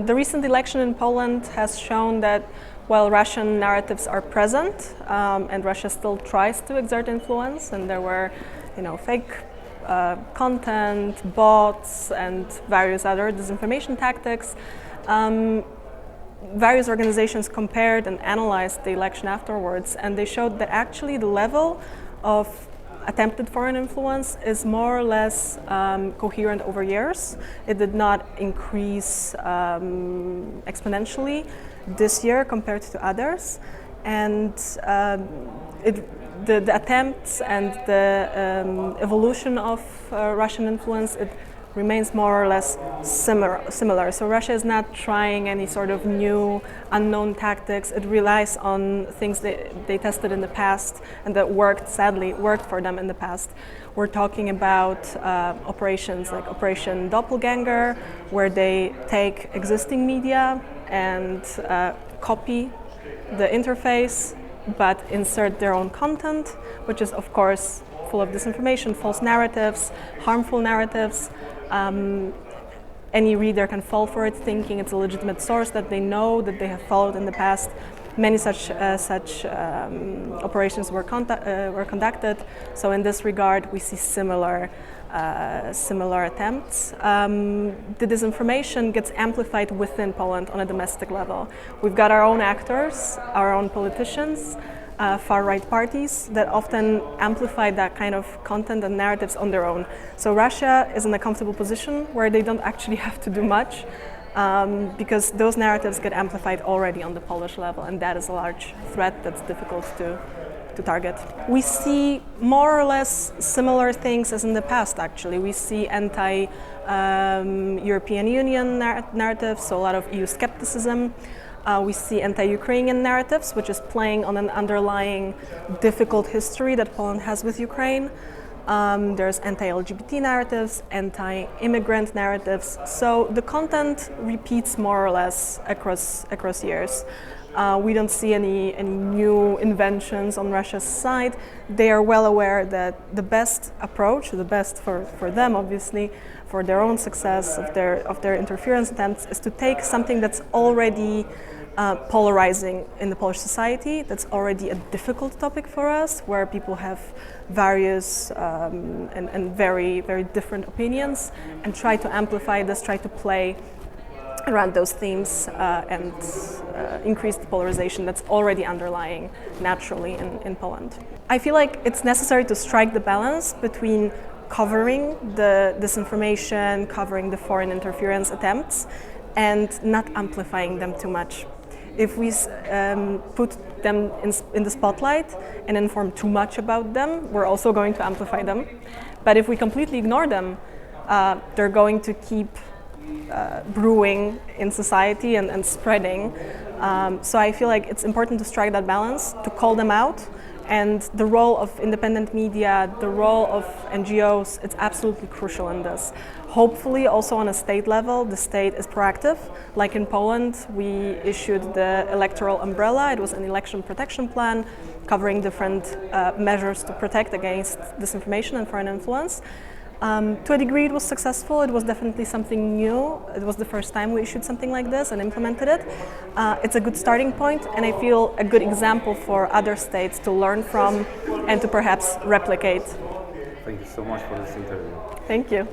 The recent election in Poland has shown that while Russian narratives are present and Russia still tries to exert influence, and there were, fake content, bots, and various other disinformation tactics, various organizations compared and analyzed the election afterwards, and they showed that actually the level of attempted foreign influence is more or less coherent over years. It did not increase exponentially this year compared to others, and the attempts and the evolution of Russian influence, it remains more or less similar. So Russia is not trying any sort of new unknown tactics. It relies on things that they tested in the past and that sadly worked for them in the past. We're talking about operations like Operation Doppelganger, where they take existing media and copy the interface, but insert their own content, which is of course full of disinformation, false narratives, harmful narratives. Any reader can fall for it, thinking it's a legitimate source that they know, that they have followed in the past. Many such operations were conducted. So in this regard, we see similar attempts. The disinformation gets amplified within Poland on a domestic level. We've got our own actors, our own politicians, far-right parties that often amplify that kind of content and narratives on their own. So Russia is in a comfortable position where they don't actually have to do much because those narratives get amplified already on the Polish level, and that is a large threat that's difficult to target. We see more or less similar things as in the past, actually. We see anti-European Union narratives, so a lot of EU skepticism. We see anti-Ukrainian narratives, which is playing on an underlying difficult history that Poland has with Ukraine. There's anti-LGBT narratives, anti-immigrant narratives. So the content repeats more or less across years. We don't see any new inventions on Russia's side. They are well aware that the best approach, the best for them, obviously, for their own success of their interference attempts, is to take something that's already polarizing in the Polish society, that's already a difficult topic for us, where people have various and very, very different opinions, and try to amplify this, try to play around those themes and increase the polarization that's already underlying naturally in Poland. I feel like it's necessary to strike the balance between covering the disinformation, covering the foreign interference attempts, and not amplifying them too much. If we put them in the spotlight and inform too much about them, we're also going to amplify them. But if we completely ignore them, they're going to keep brewing in society and spreading. So I feel like it's important to strike that balance, to call them out. And the role of independent media, the role of NGOs, it's absolutely crucial in this. Hopefully also on a state level, the state is proactive. Like in Poland, we issued the electoral umbrella. It was an election protection plan covering different measures to protect against disinformation and foreign influence. To a degree it was successful. It was definitely something new. It was the first time we issued something like this and implemented it. It's a good starting point, and I feel a good example for other states to learn from and to perhaps replicate. Thank you so much for this interview. Thank you.